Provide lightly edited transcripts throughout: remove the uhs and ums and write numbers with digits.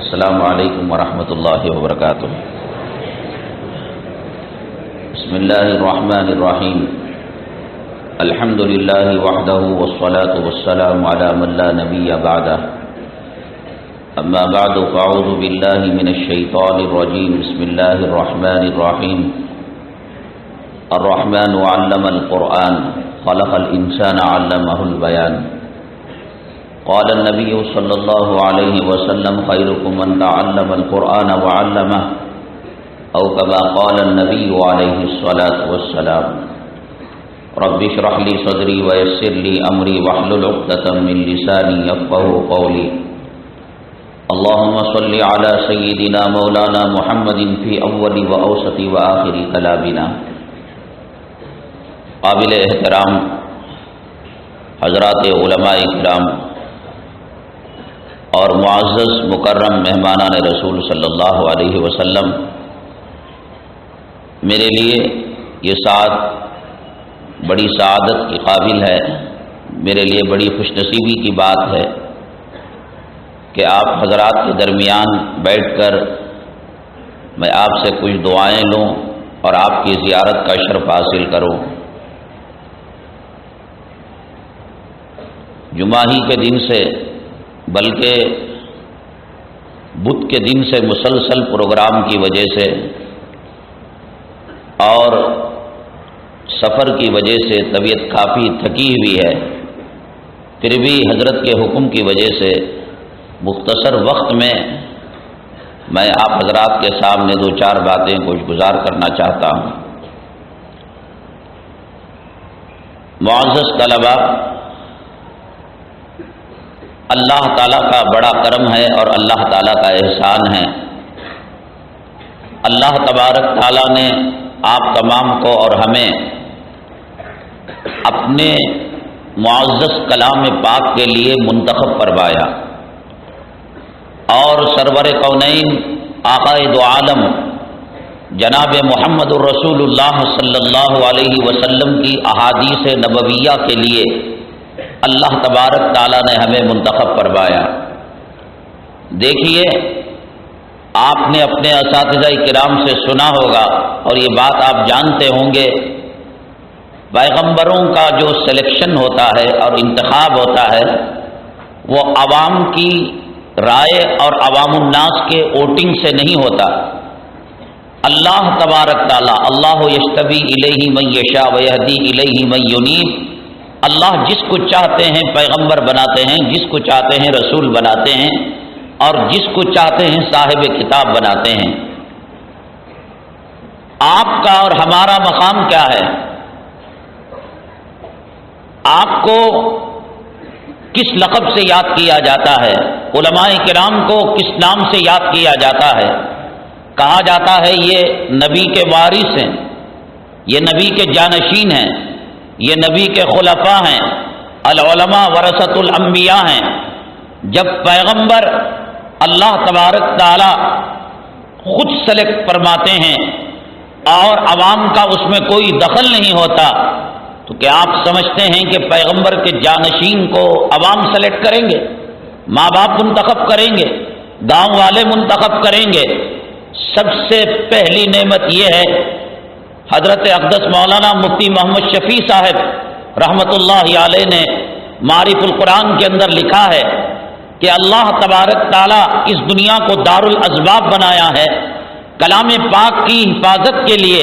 السلام علیکم ورحمۃ اللہ وبرکاتہ۔ بسم اللہ الرحمن الرحیم، الحمد للہ وحدہ والصلاة والسلام علی من لا نبی بعدہ، اما بعد فاعوذ باللہ من الشیطان الرجیم، بسم اللہ الرحمن الرحیم۔ الرحمن علم القرآن خلق الانسان علمہ البیان۔ قال النبی صلی اللہ علیہ وسلم خیرکم من تعلم القرآن وعلمہ، او کما قال النبی علیہ الصلاۃ والسلام۔ رب اشرح لی صدری ویسر لی امری واحلل عقدۃ من لسانی یفقہوا قولی۔ اللہم صل علی سیدنا مولانا محمد فی اول و اوسط و آخر کلامنا۔ قابل احترام حضرات علماء کرام اور معزز مکرم مہمانان رسول صلی اللہ علیہ وسلم، میرے لیے یہ ساتھ بڑی سعادت کی قابل ہے، میرے لیے بڑی خوش نصیبی کی بات ہے کہ آپ حضرات کے درمیان بیٹھ کر میں آپ سے کچھ دعائیں لوں اور آپ کی زیارت کا شرف حاصل کروں۔ جمعہ ہی کے دن سے بلکہ بدھ کے دن سے مسلسل پروگرام کی وجہ سے اور سفر کی وجہ سے طبیعت کافی تھکی ہوئی ہے، پھر بھی حضرت کے حکم کی وجہ سے مختصر وقت میں میں آپ حضرات کے سامنے دو چار باتیں کچھ گزار کرنا چاہتا ہوں۔ معزز طلباء، اللہ تعالیٰ کا بڑا کرم ہے اور اللہ تعالیٰ کا احسان ہے۔ اللہ تبارک تعالیٰ نے آپ تمام کو اور ہمیں اپنے معزز کلام پاک کے لیے منتخب فرمایا، اور سرور کونین آقائے دو عالم جناب محمد الرسول اللہ صلی اللہ علیہ وسلم کی احادیث نبویہ کے لیے اللہ تبارک تعالیٰ نے ہمیں منتخب فرمایا۔ دیکھیے، آپ نے اپنے اساتذہ کرام سے سنا ہوگا اور یہ بات آپ جانتے ہوں گے، پیغمبروں کا جو سلیکشن ہوتا ہے اور انتخاب ہوتا ہے وہ عوام کی رائے اور عوام الناس کے ووٹنگ سے نہیں ہوتا۔ اللہ تبارک تعالیٰ اللہ یجتبی الیہ من یشاء ویہدی الیہ من ینیب، اللہ جس کو چاہتے ہیں پیغمبر بناتے ہیں، جس کو چاہتے ہیں رسول بناتے ہیں، اور جس کو چاہتے ہیں صاحب کتاب بناتے ہیں۔ آپ کا اور ہمارا مقام کیا ہے؟ آپ کو کس لقب سے یاد کیا جاتا ہے؟ علماء کرام کو کس نام سے یاد کیا جاتا ہے؟ کہا جاتا ہے یہ نبی کے وارث ہیں، یہ نبی کے جانشین ہیں، یہ نبی کے خلفاء ہیں، العلماء ورثۃ الانبیاء ہیں۔ جب پیغمبر اللہ تبارک تعالی خود سلیکٹ فرماتے ہیں اور عوام کا اس میں کوئی دخل نہیں ہوتا، تو کیا آپ سمجھتے ہیں کہ پیغمبر کے جانشین کو عوام سلیکٹ کریں گے؟ ماں باپ منتخب کریں گے؟ گاؤں والے منتخب کریں گے؟ سب سے پہلی نعمت یہ ہے، حضرت اقدس مولانا مفتی محمد شفیع صاحب رحمۃ اللہ علیہ نے معارف القرآن کے اندر لکھا ہے کہ اللہ تبارک تعالیٰ اس دنیا کو دار الاسباب بنایا ہے۔ کلام پاک کی حفاظت کے لیے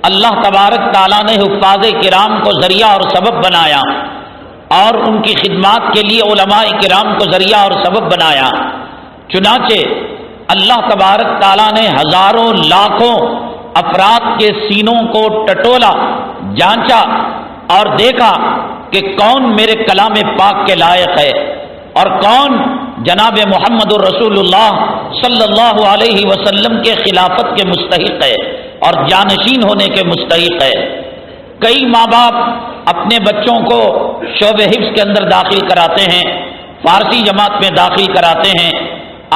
اللہ تبارک تعالیٰ نے حفاظ کرام کو ذریعہ اور سبب بنایا، اور ان کی خدمات کے لیے علماء کرام کو ذریعہ اور سبب بنایا۔ چنانچہ اللہ تبارک تعالیٰ نے ہزاروں لاکھوں افراد کے سینوں کو ٹٹولا، جانچا اور دیکھا کہ کون میرے کلام پاک کے لائق ہے اور کون جناب محمد الرسول اللہ صلی اللہ علیہ وسلم کے خلافت کے مستحق ہے اور جانشین ہونے کے مستحق ہے۔ کئی ماں باپ اپنے بچوں کو شعبہ حفظ کے اندر داخل کراتے ہیں، فارسی جماعت میں داخل کراتے ہیں۔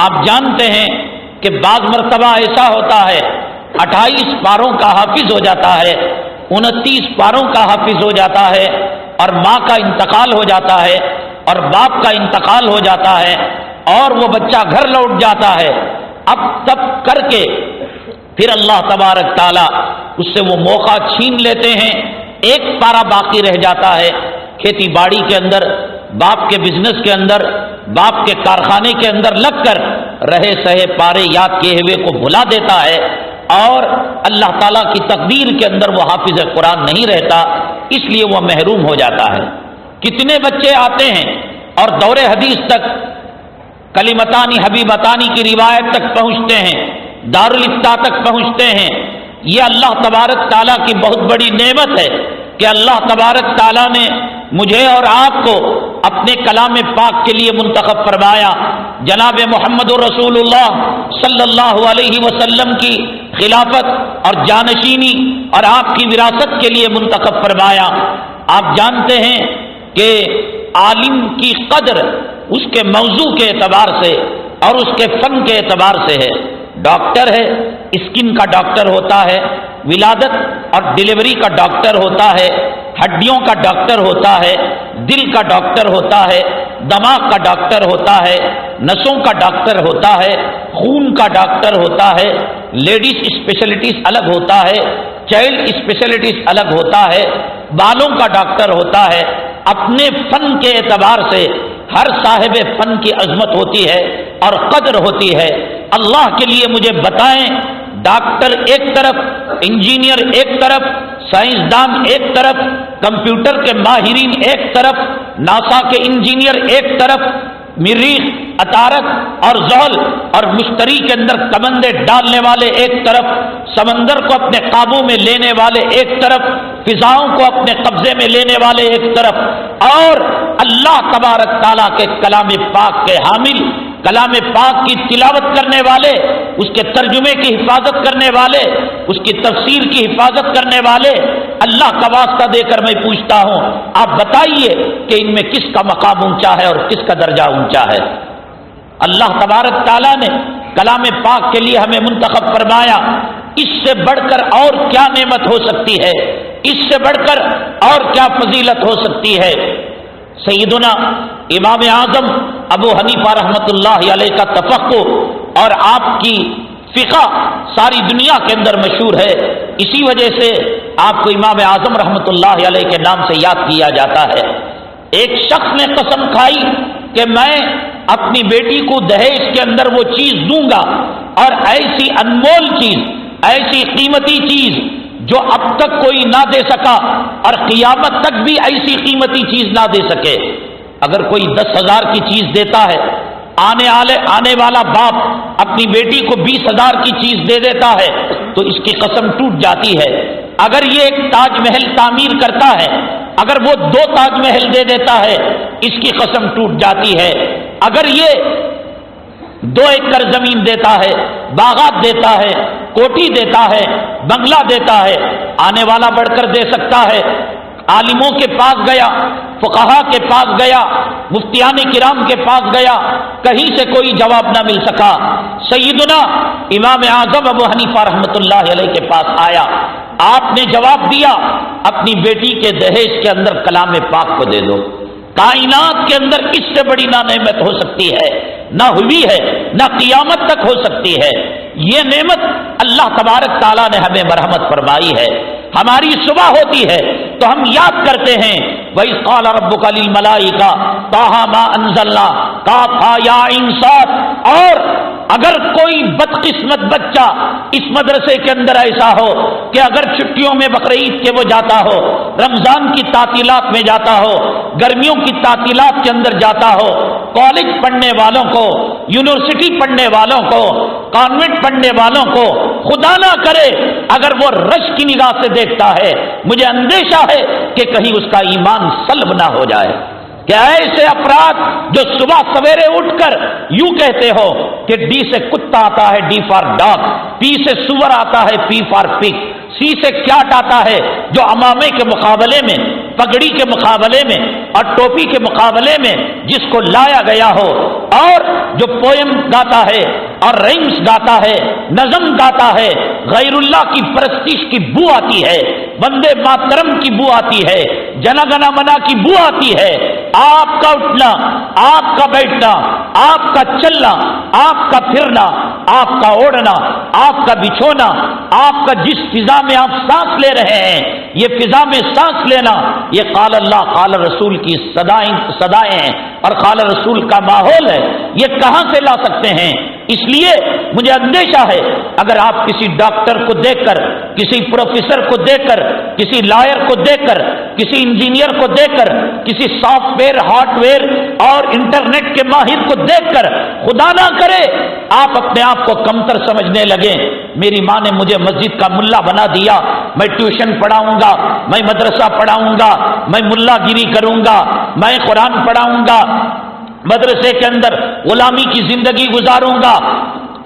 آپ جانتے ہیں کہ بعض مرتبہ ایسا ہوتا ہے 28 پاروں کا حافظ ہو جاتا ہے، 29 پاروں کا حافظ ہو جاتا ہے، اور ماں کا انتقال ہو جاتا ہے اور باپ کا انتقال ہو جاتا ہے، اور وہ بچہ گھر لوٹ جاتا ہے، اب تب کر کے پھر اللہ تبارک تعالیٰ اس سے وہ موقع چھین لیتے ہیں، ایک پارا باقی رہ جاتا ہے کھیتی باڑی کے اندر، باپ کے بزنس کے اندر، باپ کے کارخانے کے اندر لگ کر رہے سہے پارے یاد کیے ہوئے کو بھلا دیتا ہے، اور اللہ تعالیٰ کی تقدیر کے اندر وہ حافظ قرآن نہیں رہتا، اس لیے وہ محروم ہو جاتا ہے۔ کتنے بچے آتے ہیں اور دور حدیث تک، کلمتانی حبیبتانی کی روایت تک پہنچتے ہیں، دارالفتاح تک پہنچتے ہیں۔ یہ اللہ تبارک تعالیٰ کی بہت بڑی نعمت ہے کہ اللہ تبارک تعالیٰ نے مجھے اور آپ کو اپنے کلام پاک کے لیے منتخب فرمایا، جناب محمد رسول اللہ صلی اللہ علیہ وسلم کی خلافت اور جانشینی اور آپ کی وراثت کے لیے منتخب فرمایا۔ آپ جانتے ہیں کہ عالم کی قدر اس کے موضوع کے اعتبار سے اور اس کے فن کے اعتبار سے ہے۔ ڈاکٹر ہے، اسکن کا ڈاکٹر ہوتا ہے، ولادت اور ڈلیوری کا ڈاکٹر ہوتا ہے، ہڈیوں کا ڈاکٹر ہوتا ہے، دل کا ڈاکٹر ہوتا ہے، دماغ کا ڈاکٹر ہوتا ہے، نسوں کا ڈاکٹر ہوتا ہے، خون کا ڈاکٹر ہوتا ہے، لیڈیز اسپیشلٹیز الگ ہوتا ہے، چائلڈ اسپیشلٹیز الگ ہوتا ہے، بالوں کا ڈاکٹر ہوتا ہے۔ اپنے فن کے اعتبار سے ہر صاحب فن کی عظمت ہوتی ہے اور قدر ہوتی ہے۔ اللہ کے لیے مجھے بتائیں، ڈاکٹر ایک طرف، انجینئر ایک طرف، سائنسدان ایک طرف، کمپیوٹر کے ماہرین ایک طرف، ناسا کے انجینئر ایک طرف، مریخ، عطارد اور زحل اور مشتری کے اندر کمندے ڈالنے والے ایک طرف، سمندر کو اپنے قابو میں لینے والے ایک طرف، فضاؤں کو اپنے قبضے میں لینے والے ایک طرف، اور اللہ تبارک تعالیٰ کے کلام پاک کے حامل، کلام پاک کی تلاوت کرنے والے، اس کے ترجمے کی حفاظت کرنے والے، اس کی تفسیر کی حفاظت کرنے والے۔ اللہ کا واسطہ دے کر میں پوچھتا ہوں، آپ بتائیے کہ ان میں کس کا مقام اونچا ہے اور کس کا درجہ اونچا ہے؟ اللہ تبارک تعالیٰ نے کلام پاک کے لیے ہمیں منتخب فرمایا، اس سے بڑھ کر اور کیا نعمت ہو سکتی ہے؟ اس سے بڑھ کر اور کیا فضیلت ہو سکتی ہے؟ سیدنا امام اعظم ابو حنیفہ رحمۃ اللہ علیہ کا تفقہ اور آپ کی فقہ ساری دنیا کے اندر مشہور ہے، اسی وجہ سے آپ کو امام اعظم رحمۃ اللہ علیہ کے نام سے یاد کیا جاتا ہے۔ ایک شخص نے قسم کھائی کہ میں اپنی بیٹی کو دہیج کے اندر وہ چیز دوں گا، اور ایسی انمول چیز، ایسی قیمتی چیز جو اب تک کوئی نہ دے سکا اور قیامت تک بھی ایسی قیمتی چیز نہ دے سکے۔ اگر کوئی 10,000 کی چیز دیتا ہے، آنے والا باپ اپنی بیٹی کو 20,000 کی چیز دے دیتا ہے تو اس کی قسم ٹوٹ جاتی ہے۔ اگر یہ ایک تاج محل تعمیر کرتا ہے، اگر وہ 2 تاج محل دے دیتا ہے، اس کی قسم ٹوٹ جاتی ہے۔ اگر یہ 2 ایکڑ زمین دیتا ہے، باغات دیتا ہے، کوٹھی دیتا ہے، بنگلہ دیتا ہے، آنے والا بڑھ کر دے سکتا ہے۔ عالموں کے پاس گیا، فقہا کے پاس گیا، مفتیان کرام کے پاس گیا، کہیں سے کوئی جواب نہ مل سکا۔ سیدنا امام اعظم ابو حنیفہ رحمۃ اللہ علیہ کے پاس آیا، آپ نے جواب دیا، اپنی بیٹی کے دہیج کے اندر کلام پاک کو دے دو۔ کائنات کے اندر اس سے بڑی نہ نعمت ہو سکتی ہے، نہ ہوئی ہے، نہ قیامت تک ہو سکتی ہے۔ یہ نعمت اللہ تبارک تعالیٰ نے ہمیں مرحمت فرمائی ہے۔ ہماری صبح ہوتی ہے تو ہم یاد کرتے ہیں، وَإِذْ قَالَ رَبُّكَ لِلْمَلَائِكَةِ طَٰهَ مَا أَنزَلْنَا كَافْهَا يَا عَيْنُ صَادٌ۔ اور اگر کوئی بدقسمت بچہ اس مدرسے کے اندر ایسا ہو کہ اگر چھٹیوں میں بقرعید کے وہ جاتا ہو، رمضان کی تعطیلات میں جاتا ہو، گرمیوں کی تعطیلات کے اندر جاتا ہو، کالج پڑھنے والوں کو، یونیورسٹی پڑھنے والوں کو، کانوینٹ پڑھنے والوں کو، خدا نہ کرے اگر وہ رش کی نگاہ سے دیکھتا ہے، مجھے اندیشہ ہے کہ کہیں اس کا ایمان سلب نہ ہو جائے۔ کہ ایسے افراد جو صبح سویرے اٹھ کر یوں کہتے ہو کہ ڈی سے کتا آتا ہے، ڈی فار ڈاگ، پی سے سور آتا ہے، پی فار پگ، سی سے کیٹ آتا ہے، جو امامے کے مقابلے میں، پگڑی کے مقابلے میں اور ٹوپی کے مقابلے میں جس کو لایا گیا ہو، اور جو پوئم گاتا ہے اور رائمز گاتا ہے، نظم گاتا ہے، غیر اللہ کی پرستش کی بو آتی ہے، وندے ماترم کی بو آتی ہے، جنا گنا منا کی بو آتی ہے، آپ کا اٹھنا، آپ کا بیٹھنا، آپ کا چلنا، آپ کا پھرنا، آپ کا اوڑھنا، آپ کا بچھونا، آپ کا جس فضا میں آپ سانس لے رہے ہیں، یہ فضا میں سانس لینا، یہ قال اللہ قال رسول کی صدائیں ہیں اور قال رسول کا ماحول ہے. یہ کہاں سے لا سکتے ہیں؟ اس لیے مجھے اندیشہ ہے اگر آپ کسی ڈاکٹر کو دیکھ کر، کسی پروفیسر کو دیکھ کر، کسی لائر کو دیکھ کر، کسی انجینئر کو دیکھ کر، کسی سافٹ ویئر ہارڈ ویئر اور انٹرنیٹ کے ماہر کو دیکھ کر خدا نہ کرے آپ اپنے آپ کو کمتر سمجھنے لگیں. میری ماں نے مجھے مسجد کا ملا بنا دیا، میں ٹیوشن پڑھاؤں گا، میں مدرسہ پڑھاؤں گا، میں ملا گیری کروں گا، میں قرآن پڑھاؤں گا، مدرسے کے اندر غلامی کی زندگی گزاروں گا.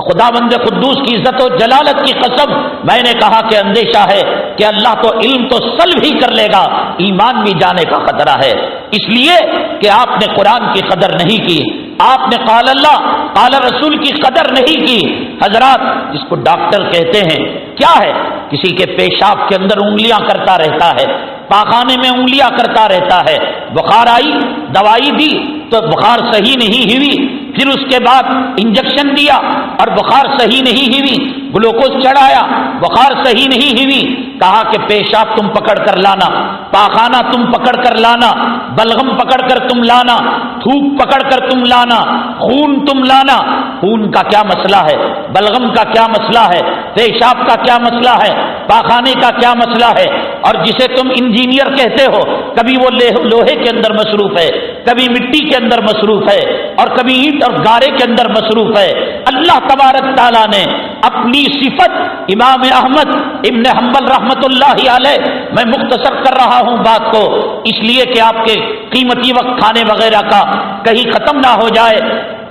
خداوند قدوس کی عزت و جلالت کی قسم میں نے کہا کہ اندیشہ ہے کہ اللہ تو علم تو سلب ہی کر لے گا، ایمان بھی جانے کا خطرہ ہے. اس لیے کہ آپ نے قرآن کی قدر نہیں کی، آپ نے قال اللہ قال رسول کی قدر نہیں کی. حضرات، جس کو ڈاکٹر کہتے ہیں کیا ہے؟ کسی کے پیشاب کے اندر انگلیاں کرتا رہتا ہے، پاخانے میں انگلیاں کرتا رہتا ہے، بخار آئی، دوائی دی تو بخار صحیح نہیں ہوئی، پھر اس کے بعد انجیکشن دیا اور بخار صحیح نہیں ہوئی، گلوکوز چڑھایا، بخار صحیح نہیں ہوئی، کہا کہ پیشاب تم پکڑ کر لانا، پاخانہ تم پکڑ کر لانا، بلغم پکڑ کر تم لانا، تھوک پکڑ کر تم لانا، خون تم لانا. خون کا کیا مسئلہ ہے؟ بلغم کا کیا مسئلہ ہے؟ پیشاب کا کیا مسئلہ ہے؟ پاخانے کا کیا مسئلہ ہے؟ اور جسے تم انجینئر کہتے ہو، کبھی وہ لوہے کے اندر مصروف ہے، کبھی مٹی کے اندر مصروف ہے، اور کبھی اینٹ اور گارے کے اندر مصروف ہے. اللہ تبارک تعالیٰ نے اپنی صفت امام احمد ابن حنبل رحمت اللہ علیہ، میں مختصر کر رہا ہوں بات کو اس لیے کہ آپ کے قیمتی وقت کھانے وغیرہ کا کہیں ختم نہ ہو جائے.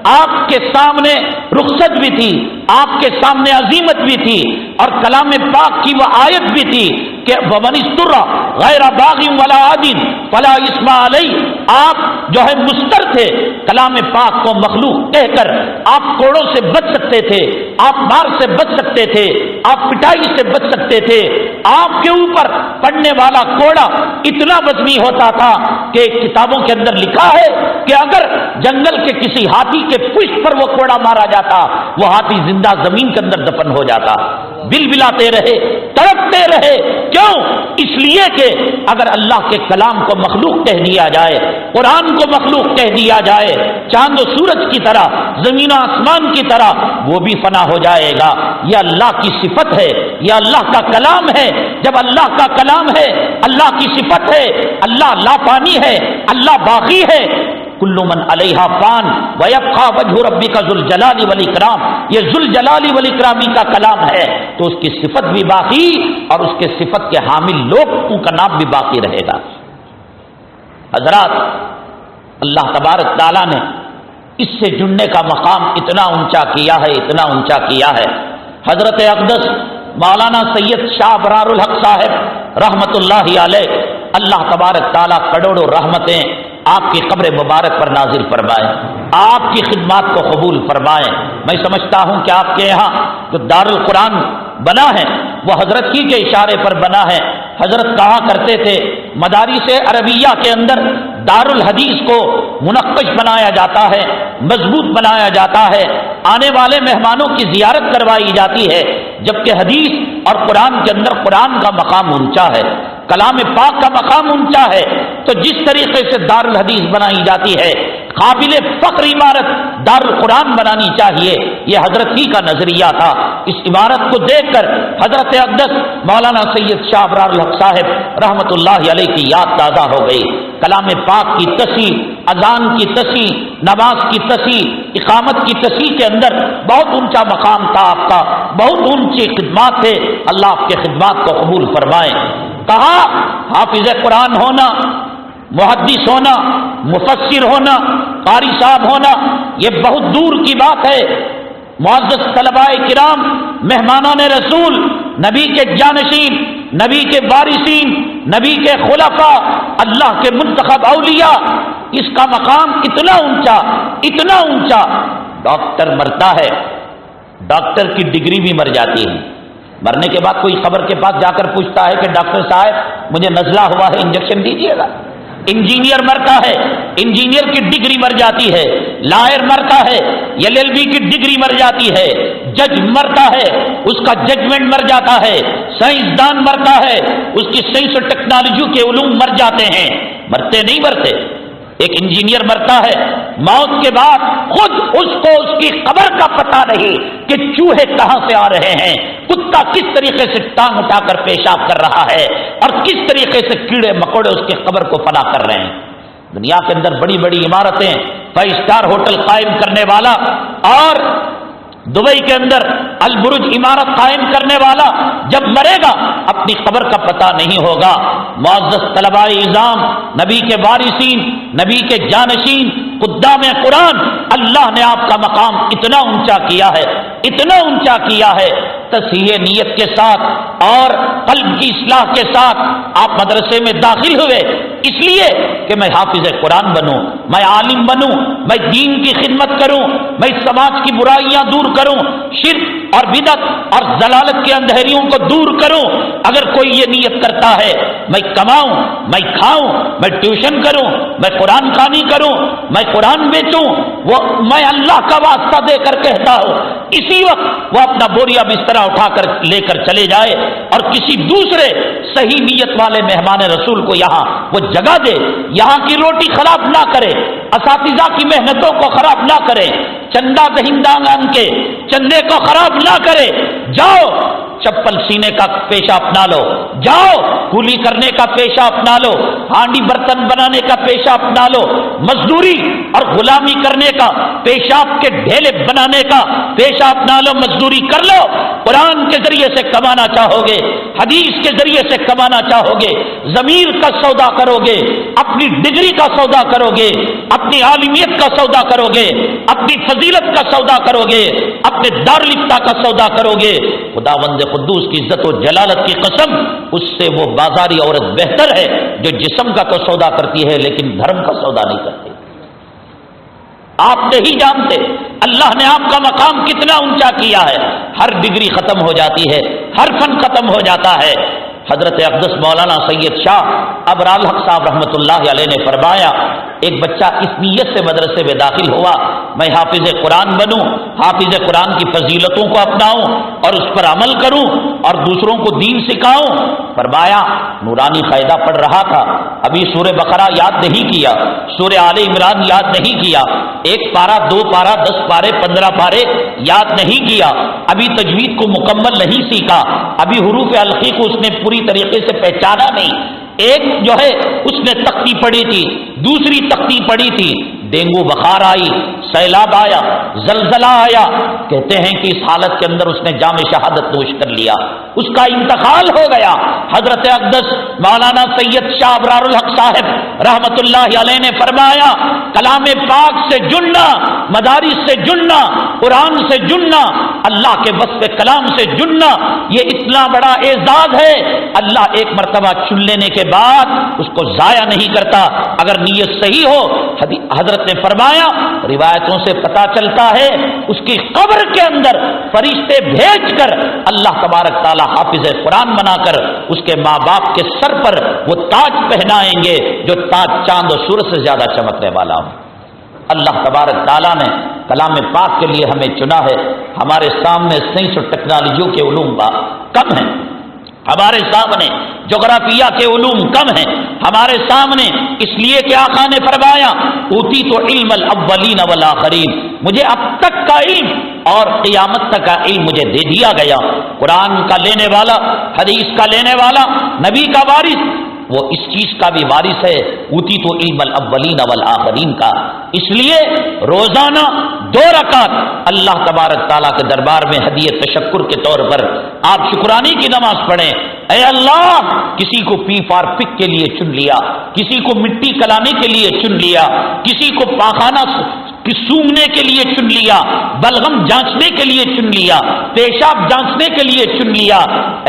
آپ کے سامنے رخصت بھی تھی، آپ کے سامنے عظیمت بھی تھی، اور کلام پاک کی وہ آیت بھی تھی کہ وَمَنِ اسْتُرَّ غَيْرَ بَاغٍ وَلَا عَادٍ فَلَا إِثْمَ عَلَيْهِ. آپ جو ہے مستر تھے، کلام پاک کو مخلوق کہہ کر آپ کوڑوں سے بچ سکتے تھے، آپ مار سے بچ سکتے تھے، آپ پٹائی سے بچ سکتے تھے. آپ کے اوپر پڑنے والا کوڑا اتنا وزنی ہوتا تھا کہ کتابوں کے اندر لکھا ہے کہ اگر جنگل کے کسی ہاتھی کے پشت پر وہ کوڑا مارا جاتا، وہ ہاتھی زندہ زمین کے اندر دفن ہو جاتا. بلبلاتے رہے، تڑپتے رہے. کیوں؟ اس لیے کہ اگر اللہ کے کلام کو مخلوق کہہ دیا جائے، قرآن کو مخلوق کہہ دیا جائے، چاند و سورج کی طرح، زمین و آسمان کی طرح، وہ بھی فنا ہو جائے گا. یہ اللہ کی صفت ہے، یہ اللہ کا کلام ہے. جب اللہ کا کلام ہے، اللہ کی صفت ہے، اللہ لافانی ہے، اللہ باقی ہے. کل من علیہا فان ویبقی وجہ ربک ذو الجلال والاکرام. یہ ذو الجلال والاکرامی کا کلام ہے تو اس کی صفت بھی باقی اور اس کے صفت کے حامل لوگوں کا نام بھی باقی رہے گا. حضرات، اللہ تبارک تعالیٰ نے اس سے جڑنے کا مقام اتنا اونچا کیا ہے، اتنا اونچا کیا ہے. حضرت اقدس مولانا سید شاہ ابرار الحق صاحب رحمت اللہ علیہ، اللہ تبارک تعالیٰ کروڑوں رحمتیں آپ کی قبر مبارک پر نازل فرمائے، آپ کی خدمات کو قبول فرمائے. میں سمجھتا ہوں کہ آپ کے یہاں جو دارالقرآن بنا ہے وہ حضرت ہی کے اشارے پر بنا ہے. حضرت کہا کرتے تھے مدارس عربیہ کے اندر دارالحدیث کو منقش بنایا جاتا ہے، مضبوط بنایا جاتا ہے، آنے والے مہمانوں کی زیارت کروائی جاتی ہے، جبکہ حدیث اور قرآن کے اندر قرآن کا مقام اونچا ہے، کلام پاک کا مقام اونچا ہے. تو جس طریقے سے دارالحدیث بنائی جاتی ہے، قابل فخر عمارت دارالقرآن بنانی چاہیے. یہ حضرت ہی کا نظریہ تھا. اس عمارت کو دیکھ کر حضرت اقدس مولانا سید شاہ ابرار الحق صاحب رحمت اللہ علیہ کی یاد تازہ ہو گئی. کلام پاک کی تصحیح، اذان کی تصحیح، نماز کی تصحیح، اقامت کی تصحیح کے اندر بہت اونچا مقام تھا آپ کا، بہت اونچی خدمات تھے. اللہ آپ کے خدمات کو قبول فرمائے. کہا حافظ قرآن ہونا، محدث ہونا، مفسر ہونا، قاری صاحب ہونا یہ بہت دور کی بات ہے. معزز طلباء کرام، مہمانان رسول، نبی کے جانشین، نبی کے وارثین، نبی کے خلفاء، اللہ کے منتخب اولیاء، اس کا مقام اتنا اونچا، اتنا اونچا. ڈاکٹر مرتا ہے، ڈاکٹر کی ڈگری بھی مر جاتی ہے. مرنے کے بعد کوئی خبر کے پاس جا کر پوچھتا ہے کہ ڈاکٹر صاحب مجھے نزلہ ہوا ہے، انجیکشن دیجیے گا. انجینئر مرتا ہے، انجینئر کی ڈگری مر جاتی ہے، لائر مرتا ہے، LLB کی ڈگری مر جاتی ہے، جج مرتا ہے، اس کا ججمنٹ مر جاتا ہے، سائنسدان مرتا ہے، اس کی سائنس اور ٹیکنالوجی کے علوم مر جاتے ہیں، مرتے نہیں مرتے۔ ایک انجینئر مرتا ہے، موت کے بعد خود اس کو اس کی قبر کا پتہ نہیں کہ چوہے کہاں سے آ رہے ہیں، کتا کس طریقے سے ٹانگ اٹھا کر پیشاب کر رہا ہے، اور کس طریقے سے کیڑے مکوڑے اس کی قبر کو فنا کر رہے ہیں۔ دنیا کے اندر بڑی بڑی عمارتیں، 5 اسٹار ہوٹل قائم کرنے والا اور دبئی کے اندر البرج عمارت قائم کرنے والا جب مرے گا اپنی قبر کا پتہ نہیں ہوگا۔ معزز طلباء اعظام، نبی کے وارثین، نبی کے جانشین، خدام قرآن، اللہ نے آپ کا مقام اتنا اونچا کیا ہے، اتنا اونچا کیا ہے، تصحیح نیت کے ساتھ اور قلب کی اصلاح کے ساتھ آپ مدرسے میں داخل ہوئے اس لیے کہ میں حافظ قرآن بنوں، میں عالم بنوں، میں دین کی خدمت کروں، میں سماج کی برائیاں دور کروں، شرک اور بدعت اور ضلالت کے اندھیریوں کو دور کروں۔ اگر کوئی یہ نیت کرتا ہے میں کماؤں، میں کھاؤں، میں ٹیوشن کروں، میں قرآن خوانی کروں، میں قرآن بیچوں، وہ میں اللہ کا واسطہ دے کر کہتا ہوں، اسی وقت وہ اپنا بوریا بسترا اٹھا کر لے کر چلے جائے اور کسی دوسرے صحیح نیت والے مہمان رسول کو یہاں وہ جگہ دے، یہاں کی روٹی خراب نہ کرے، اساتذہ کی محنتوں کو خراب نہ کرے، چندہ دہندگان کے چندے کو خراب نہ کرے۔ جاؤ چپل سینے کا پیشہ اپنا لو، جاؤ کولی کرنے کا پیشہ اپنا لو، ہانڈی برتن بنانے کا پیشہ اپنا لو، مزدوری اور غلامی کرنے کا، پیشاب کے ڈھیلے بنانے کا پیشہ اپنا لو، مزدوری کر لو۔ قرآن کے ذریعے سے کمانا چاہو گے، حدیث کے ذریعے سے کمانا چاہو گے، ضمیر کا سودا کرو گے، اپنی ڈگری کا سودا کرو گے، اپنی عالمیت کا سودا کرو گے، اپنی فضیلت کا سودا کرو گے، اپنے دارالفتہ کا سودا کرو گے، خداوند قدوس کی عزت و جلالت کی قسم، اس سے وہ بازاری عورت بہتر ہے جو جسم کا تو سودا کرتی ہے لیکن دھرم کا سودا نہیں کرتی۔ آپ نہیں جانتے اللہ نے آپ کا مقام کتنا اونچا کیا ہے۔ ہر ڈگری ختم ہو جاتی ہے، ہر فن ختم ہو جاتا ہے۔ حضرت اقدس مولانا سید شاہ ابرار الحق صاحب رحمۃ اللہ علیہ نے فرمایا، ایک بچہ اس نیت سے مدرسے میں داخل ہوا میں حافظ قرآن بنوں، حافظ قرآن کی فضیلتوں کو اپناؤں اور اس پر عمل کروں اور دوسروں کو دین سکھاؤں۔ فرمایا نورانی قاعدہ پڑھ رہا تھا، ابھی سورہ بقرہ یاد نہیں کیا، سورہ آل عمران یاد نہیں کیا، 1 پارہ 2 پارہ 10 پارے 15 پارے یاد نہیں کیا، ابھی تجوید کو مکمل نہیں سیکھا، ابھی حروف القی کو اس نے پوری طریقے سے پہچانا نہیں۔ ایک جو ہے اس نے تختی پڑھی تھی، دوسری تختی پڑھی تھی، ڈینگو بخار آئی، سیلاب آیا، زلزلہ آیا، کہتے ہیں کہ اس حالت کے اندر اس نے جام شہادت نوش کر لیا، اس کا انتقال ہو گیا۔ حضرت اقدس مولانا سید شاہ ابرار الحق صاحب رحمت اللہ علیہ نے فرمایا کلام پاک سے جڑنا، مدارس سے جڑنا، قرآن سے جڑنا، اللہ کے وصف کلام سے جڑنا، یہ اتنا بڑا اعزاز ہے، اللہ ایک مرتبہ چن لینے کے بعد اس کو ضائع نہیں کرتا اگر نیت صحیح ہو۔ حضرت نے فرمایا روایتوں سے پتہ چلتا ہے اس کی قبر کے اندر فرشتے بھیج کر اللہ تبارک تعالی حافظ قرآن بنا کر اس کے ماں باپ کے سر پر وہ تاج پہنائیں گے جو تاج چاند و سورج سے زیادہ چمکنے والا ہو۔ اللہ تبارک تعالیٰ نے کلام پاک کے لیے ہمیں چنا ہے۔ ہمارے سامنے سائنس اور ٹیکنالوجیوں کے علوم کم ہیں، ہمارے سامنے جغرافیہ کے علوم کم ہیں، ہمارے سامنے اس لیے کہ آقا نے فرمایا اوتی تو علم الاولین والآخرین، مجھے اب تک کا علم اور قیامت تک کا علم مجھے دے دیا گیا۔ قرآن کا لینے والا، حدیث کا لینے والا، نبی کا وارث، وہ اس چیز کا بھی وارث ہے، اوتی تو علم الاولین والآخرین کا۔ اس لیے روزانہ 2 رکعت اللہ تبارک تعالیٰ کے دربار میں ہدیہ تشکر کے طور پر آپ شکرانے کی نماز پڑھیں۔ اے اللہ، کسی کو پی فار پک کے لیے چن لیا، کسی کو مٹی کلانے کے لیے چن لیا، کسی کو پاخانہ سونگنے کے لیے چن لیا، بلغم جانچنے کے لیے چن لیا، پیشاب جانچنے کے لیے چن لیا۔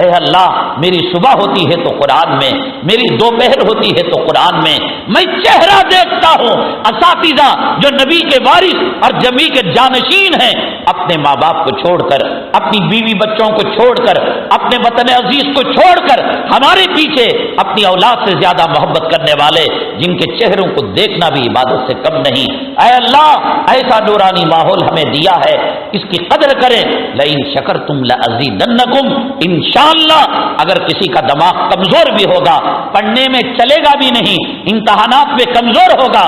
اے اللہ، میری صبح ہوتی ہے تو قرآن میں، میری دوپہر ہوتی ہے تو قرآن میں چہرہ دیکھتا ہوں اساتذہ جو نبی کے وارث اور جمی کے جانشین ہیں، اپنے ماں باپ کو چھوڑ کر اپنی بیوی بچوں کو چھوڑ کر، اپنے وطن عزیز کو چھوڑ کر ہمارے پیچھے اپنی اولاد سے زیادہ محبت کرنے والے جن کے چہروں کو دیکھنا بھی عبادت سے کم نہیں، اے اللہ ایسا نورانی ماحول ہمیں دیا ہے، اس کی قدر کریں۔ لئن شکرتم لازیدنکم، انشاءاللہ اگر کسی کا دماغ کمزور بھی ہوگا، پڑھنے میں چلے گا بھی نہیں، امتحانات میں کمزور ہوگا،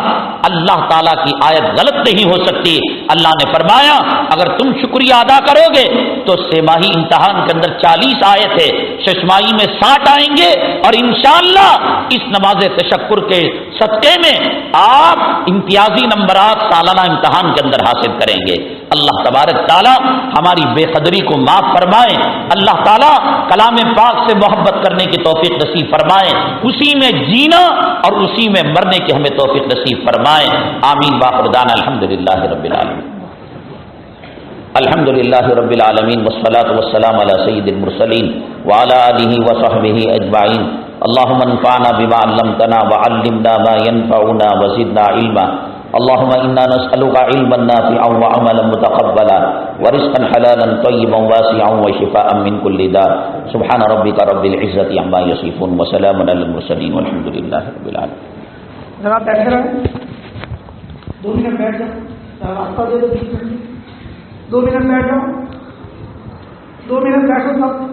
اللہ تعالیٰ کی آیت غلط نہیں ہو سکتی۔ اللہ نے فرمایا اگر تم شکریہ ادا کرو گے تو سہ ماہی امتحان کے اندر 40 آئے تھے، ششماہی میں 60 آئیں گے، اور انشاءاللہ اس نماز تشکر کے صدقے میں آپ امتیازی نمبرات سالانہ امتحان کے اندر حاصل کریں گے۔ اللہ تبارک تعالیٰ ہماری بے قدری کو معاف فرمائے، اللہ تعالیٰ کلام پاک سے محبت کرنے کی توفیق نصیب فرمائے، اسی میں جینا اور اسی میں مرنے کی ہمیں توفیق نصیب فرمائے، آمین وآخر دعوانا الحمدللہ رب العالمین۔ الحمدللہ رب العالمین والصلاة والسلام علی سید المرسلین وعلی آلہ وصحبہ اجمعین۔ اللہم انفعنا بما علمتنا وعلمنا ما ينفعنا وزدنا علما۔ اللهم إنا نسألك علما نافعا وعملا متقبلا ورزقا حلالا طيبا واسعا وشفاء من كل داء سبحان ربك رب العزة عما يصفون وسلام على المرسلين والحمد لله رب العالمين۔ جناب بیٹھے رہیں، 2 منٹ بیٹھ جاؤ، راستہ دے دو، 2 منٹ بیٹھ جاؤ، 2 منٹ بیٹھو سب۔